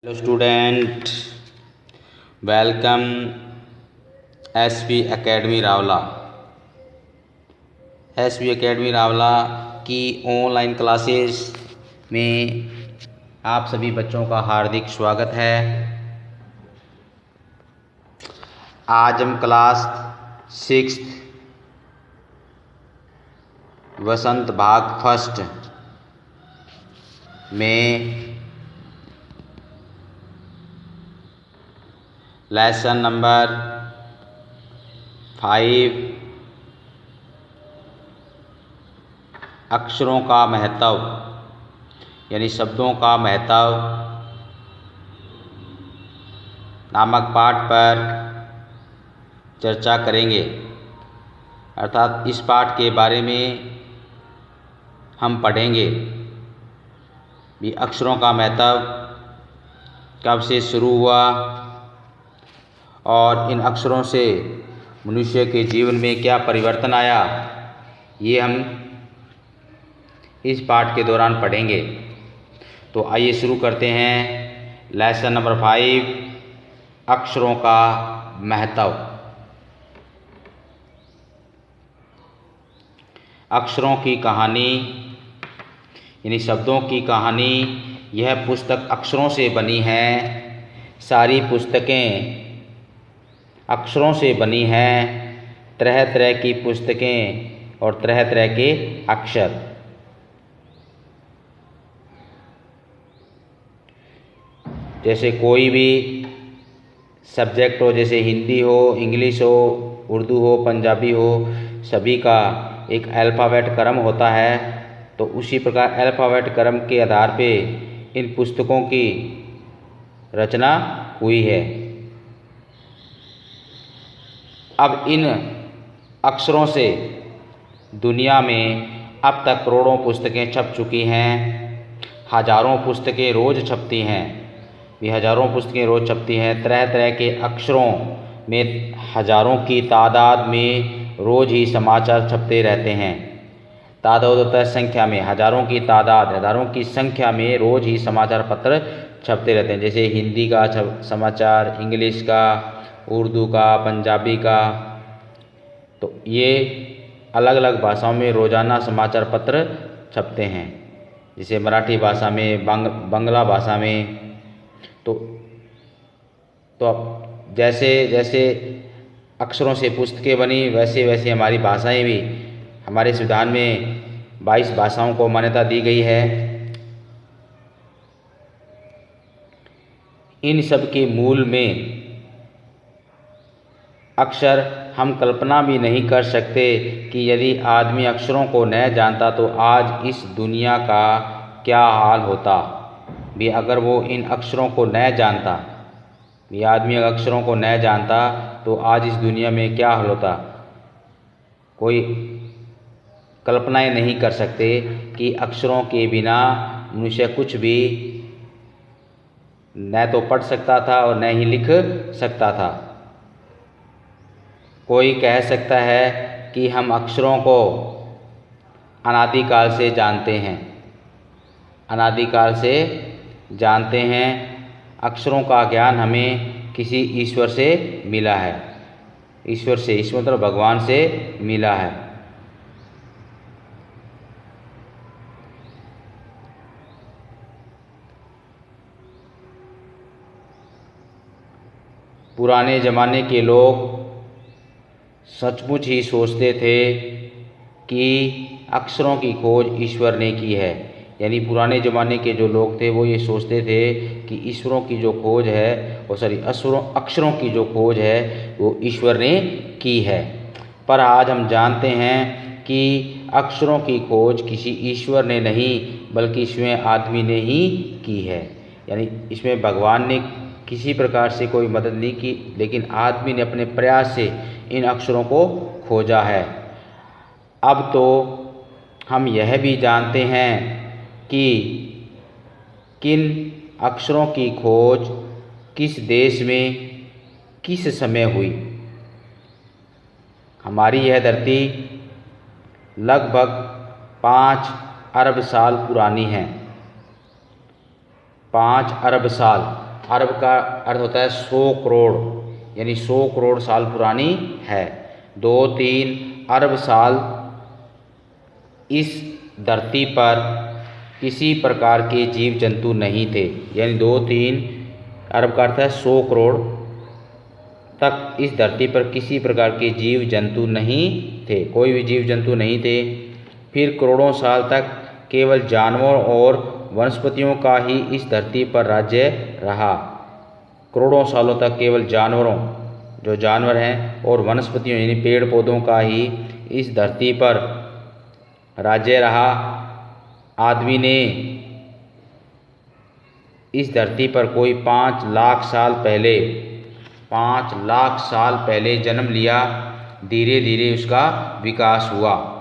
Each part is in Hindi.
Hello student, welcome SP academy Rawla. SP academy Rawla की ऑनलाइन क्लासेस में आप सभी बच्चों का हार्दिक स्वागत है। आज हम क्लास 6 वसंत भाग फर्स्ट में लेसन नंबर 5 अक्षरों का महत्व यानी शब्दों का महत्व नामक पाठ पर चर्चा करेंगे। अर्थात इस पाठ के बारे में हम पढ़ेंगे भी अक्षरों का महत्व कब से शुरू हुआ और इन अक्षरों से मनुष्य के जीवन में क्या परिवर्तन आया, ये हम इस पाठ के दौरान पढ़ेंगे। तो आइए शुरू करते हैं। लेसन नंबर 5 अक्षरों का महत्व। अक्षरों की कहानी यानी शब्दों की कहानी, यह पुस्तक अक्षरों से बनी है। सारी पुस्तकें अक्षरों से बनी हैं। तरह तरह की पुस्तकें और तरह तरह के अक्षर। जैसे कोई भी सब्जेक्ट हो, जैसे हिंदी हो, इंग्लिश हो, उर्दू हो, पंजाबी हो, सभी का एक अल्फ़ाबेट क्रम होता है। तो उसी प्रकार अल्फ़ाबेट क्रम के आधार पे इन पुस्तकों की रचना हुई है। अब इन अक्षरों से दुनिया में अब तक करोड़ों पुस्तकें छप चुकी हैं। हज़ारों पुस्तकें रोज़ छपती हैं। ये हज़ारों पुस्तकें रोज़ छपती हैं। तरह तरह के अक्षरों में हज़ारों की तादाद में रोज़ ही समाचार छपते रहते हैं। तादाद होता है संख्या में, हज़ारों की तादाद, हज़ारों की संख्या में रोज़ ही समाचार पत्र छपते रहते हैं। जैसे हिंदी का समाचार, इंग्लिश का, उर्दू का, पंजाबी का। तो ये अलग अलग भाषाओं में रोज़ाना समाचार पत्र छपते हैं। जैसे मराठी भाषा में, बांग्ला भाषा में। तो अब जैसे जैसे अक्षरों से पुस्तकें बनी, वैसे वैसे हमारी भाषाएं भी, हमारे संविधान में 22 भाषाओं को मान्यता दी गई है। इन सब के मूल में अक्षर हम कल्पना भी नहीं कर सकते कि यदि आदमी अक्षरों को न जानता तो आज इस दुनिया का क्या हाल होता भी। अगर वो इन अक्षरों को न जानता भी, आदमी अगर अक्षरों को न जानता तो आज इस दुनिया में क्या हाल होता। कोई कल्पनाएं नहीं कर सकते कि अक्षरों के बिना मनुष्य कुछ भी न तो पढ़ सकता था और न ही लिख सकता था। कोई कह सकता है कि हम अक्षरों को अनादिकाल से जानते हैं। अनादिकाल से जानते हैं। अक्षरों का ज्ञान हमें किसी ईश्वर से मिला है। ईश्वर से, ईश्वर मतलब भगवान से मिला है। पुराने ज़माने के लोग सचमुच ही सोचते थे कि अक्षरों की खोज ईश्वर ने की है। यानी पुराने ज़माने के जो लोग थे वो ये सोचते थे कि ईश्वरों की जो खोज है, अक्षरों की जो खोज है वो ईश्वर ने की है। पर आज हम जानते हैं कि अक्षरों की खोज किसी ईश्वर ने नहीं बल्कि स्वयं आदमी ने ही की है। यानी इसमें भगवान ने किसी प्रकार से कोई मदद नहीं की, लेकिन आदमी ने अपने प्रयास से इन अक्षरों को खोजा है। अब तो हम यह भी जानते हैं कि किन अक्षरों की खोज किस देश में किस समय हुई। हमारी यह धरती लगभग 5 अरब साल पुरानी है। 5 अरब साल अरब का अर्थ होता है 100 करोड़, यानी 100 करोड़ साल पुरानी है। 2-3 अरब साल इस धरती पर किसी प्रकार के जीव जंतु नहीं थे, यानी 2-3 अरब का अर्थ है 100 करोड़ तक इस धरती पर किसी प्रकार के जीव जंतु नहीं थे, कोई भी जीव जंतु नहीं थे। फिर करोड़ों साल तक केवल जानवरों और वनस्पतियों का ही इस धरती पर राज्य रहा। करोड़ों सालों तक केवल जानवरों, जो जानवर हैं, और वनस्पतियों यानी पेड़ पौधों का ही इस धरती पर राज्य रहा। आदमी ने इस धरती पर कोई 5 लाख साल पहले जन्म लिया। धीरे धीरे उसका विकास हुआ,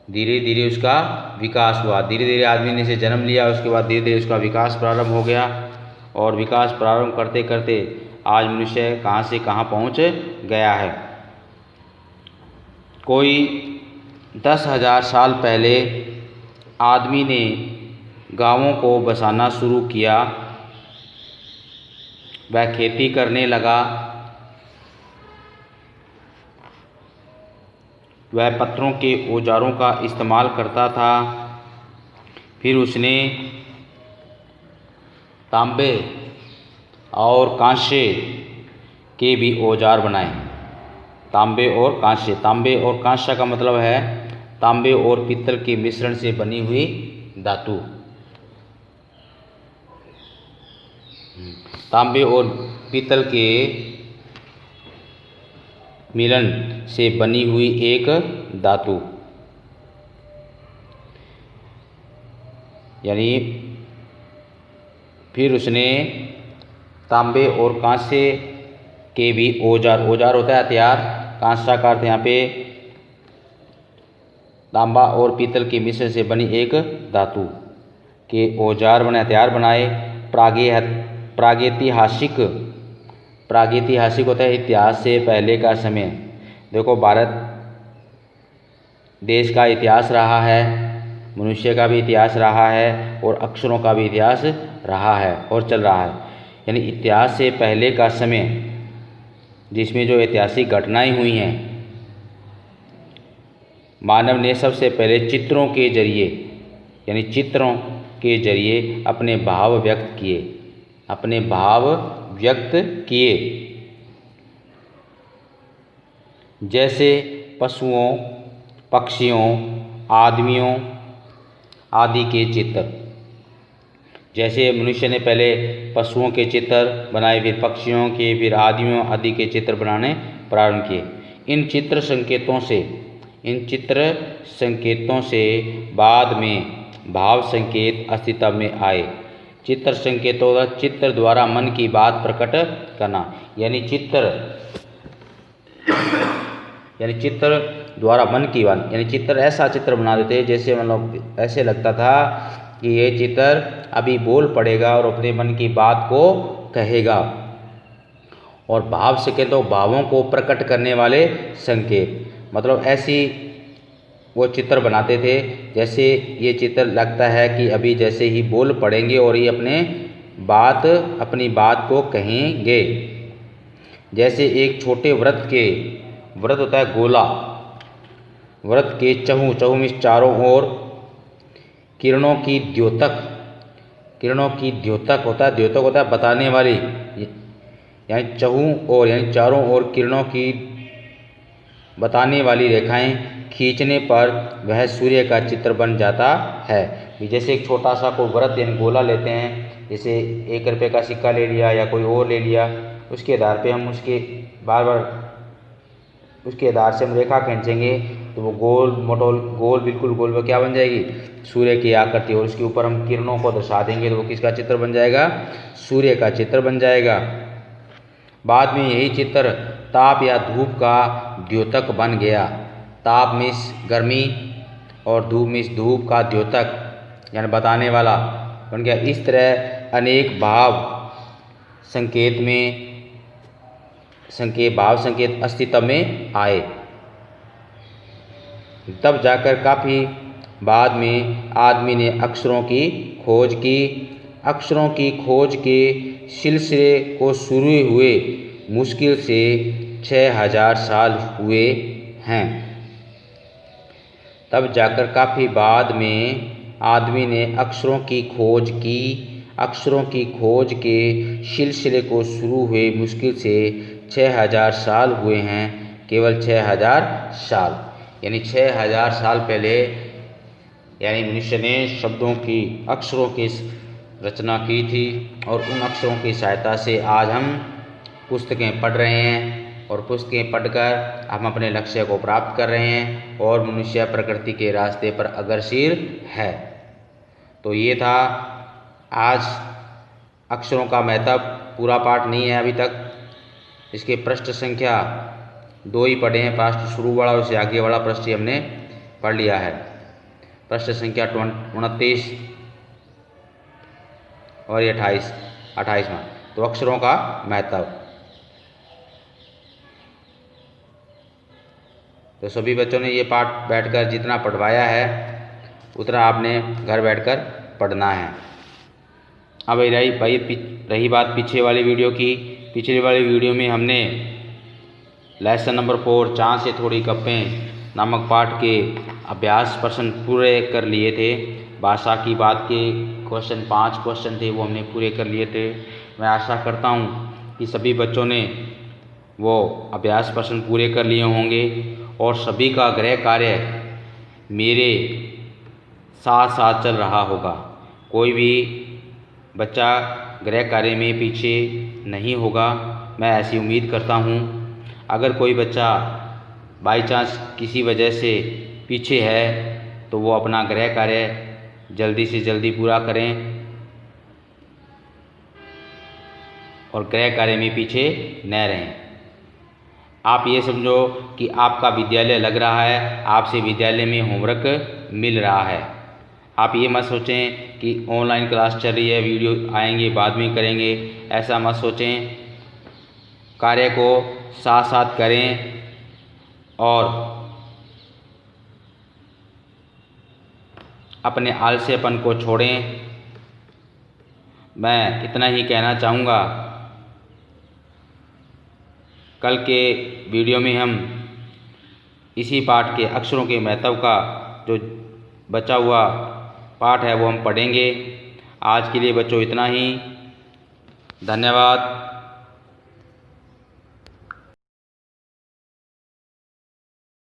धीरे धीरे आदमी ने इसे जन्म लिया। उसके बाद धीरे धीरे उसका विकास प्रारंभ हो गया, और विकास प्रारंभ करते करते आज मनुष्य कहाँ से कहाँ पहुँच गया है। कोई 10,000 साल पहले आदमी ने गांवों को बसाना शुरू किया। वह खेती करने लगा। वह पत्थरों के औजारों का इस्तेमाल करता था। फिर उसने तांबे और कांसे के भी औजार बनाए। तांबे और कांसे का मतलब है तांबे और पीतल के मिश्रण से बनी हुई धातु। तांबे और पीतल के मिलन से बनी हुई एक धातु, यानी फिर उसने तांबे और कांसे के भी औजार होता है हथियार। कांसा का अर्थ यहाँ पे तांबा और पीतल के मिश्रण से बनी एक धातु के औजार बने, हथियार बनाए। प्रागैतिहासिक होता है इतिहास से पहले का समय। देखो, भारत देश का इतिहास रहा है, मनुष्य का भी इतिहास रहा है, और अक्षरों का भी इतिहास रहा है और चल रहा है। यानी इतिहास से पहले का समय, जिसमें जो ऐतिहासिक घटनाएं हुई हैं, मानव ने सबसे पहले चित्रों के जरिए अपने भाव व्यक्त किए। जैसे पशुओं, पक्षियों, आदमियों आदि के चित्र। जैसे मनुष्य ने पहले पशुओं के चित्र बनाए, फिर पक्षियों के, फिर आदमियों आदि के चित्र बनाने प्रारंभ किए। इन चित्र संकेतों से बाद में भाव संकेत अस्तित्व में आए। चित्र संकेतों का चित्र द्वारा मन की बात प्रकट करना, यानी चित्र द्वारा मन की बात, यानी चित्र ऐसा चित्र बना देते जैसे मतलब ऐसे लगता था कि ये चित्र अभी बोल पड़ेगा और अपने मन की बात को कहेगा। और भाव संकेतों, भावों को प्रकट करने वाले संकेत, मतलब ऐसी वो चित्र बनाते थे जैसे ये चित्र लगता है कि अभी जैसे ही बोल पड़ेंगे और ये अपनी बात को कहेंगे। जैसे एक छोटे व्रत होता है गोला, व्रत के चहु में चारों ओर किरणों की द्योतक होता है बताने वाली, यानी चहु और यानी चारों ओर किरणों की बताने वाली रेखाएं खींचने पर वह सूर्य का चित्र बन जाता है। जैसे एक छोटा सा कोई व्रत यानी गोला लेते हैं, जैसे 1 रुपये का सिक्का ले लिया या कोई और ले लिया, उसके आधार पे हम उसके उसके आधार से हम रेखा खींचेंगे तो वो गोल बिल्कुल गोल वो क्या बन जाएगी, सूर्य की आकृति। और उसके ऊपर हम किरणों को दर्शा देंगे तो वो किसका चित्र बन जाएगा, सूर्य का चित्र बन जाएगा। बाद में यही चित्र ताप या धूप का द्योतक बन गया। ताप मीन्स गर्मी और धूप मीन्स धूप का द्योतक यानी बताने वाला बन गया। इस तरह अनेक भाव संकेत अस्तित्व में आए। तब जाकर काफ़ी बाद में आदमी ने अक्षरों की खोज की। अक्षरों की खोज के सिलसिले को शुरू हुए मुश्किल से 6000 साल हुए हैं। तब जाकर काफ़ी बाद में आदमी ने अक्षरों की खोज की। अक्षरों की खोज के सिलसिले को शुरू हुए मुश्किल से 6000 साल हुए हैं, केवल 6000 साल, यानी 6000 साल पहले यानी मनुष्य ने शब्दों की अक्षरों की रचना की थी और उन अक्षरों की सहायता से आज हम पुस्तकें पढ़ रहे हैं और पुस्तकें पढ़कर हम अपने लक्ष्य को प्राप्त कर रहे हैं और मनुष्य प्रकृति के रास्ते पर अग्रसर है। तो ये था आज अक्षरों का महत्व। पूरा पाठ नहीं है अभी तक, इसके पृष्ठ संख्या 2 ही पढ़े हैं। पाठ शुरू वाला और उससे आगे वाला पृष्ठ हमने पढ़ लिया है। पृष्ठ संख्या 29 और ये 28वां। तो अक्षरों का महत्व। तो सभी बच्चों ने ये पाठ बैठकर जितना पढ़वाया है उतना आपने घर बैठकर पढ़ना है। अब रही बात पीछे वाली वीडियो की। पिछले वाली वीडियो में हमने लेसन नंबर 4 चाँद से थोड़ी गप्पें नामक पाठ के अभ्यास प्रश्न पूरे कर लिए थे। भाषा की बात के क्वेश्चन 5 क्वेश्चन थे, वो हमने पूरे कर लिए थे। मैं आशा करता हूँ कि सभी बच्चों ने वो अभ्यास प्रश्न पूरे कर लिए होंगे और सभी का गृह कार्य मेरे साथ साथ चल रहा होगा। कोई भी बच्चा गृह कार्य में पीछे नहीं होगा, मैं ऐसी उम्मीद करता हूँ। अगर कोई बच्चा बाई चांस किसी वजह से पीछे है तो वो अपना गृह कार्य जल्दी से जल्दी पूरा करें और गृह कार्य में पीछे न रहें। आप ये समझो कि आपका विद्यालय लग रहा है, आपसे विद्यालय में होमवर्क मिल रहा है। आप ये मत सोचें कि ऑनलाइन क्लास चल रही है, वीडियो आएंगे बाद में करेंगे, ऐसा मत सोचें। कार्य को साथ साथ करें और अपने आलसेपन को छोड़ें। मैं इतना ही कहना चाहूँगा। कल के वीडियो में हम इसी पाठ के अक्षरों के महत्व का जो बचा हुआ पाठ है वो हम पढ़ेंगे। आज के लिए बच्चों इतना ही। धन्यवाद।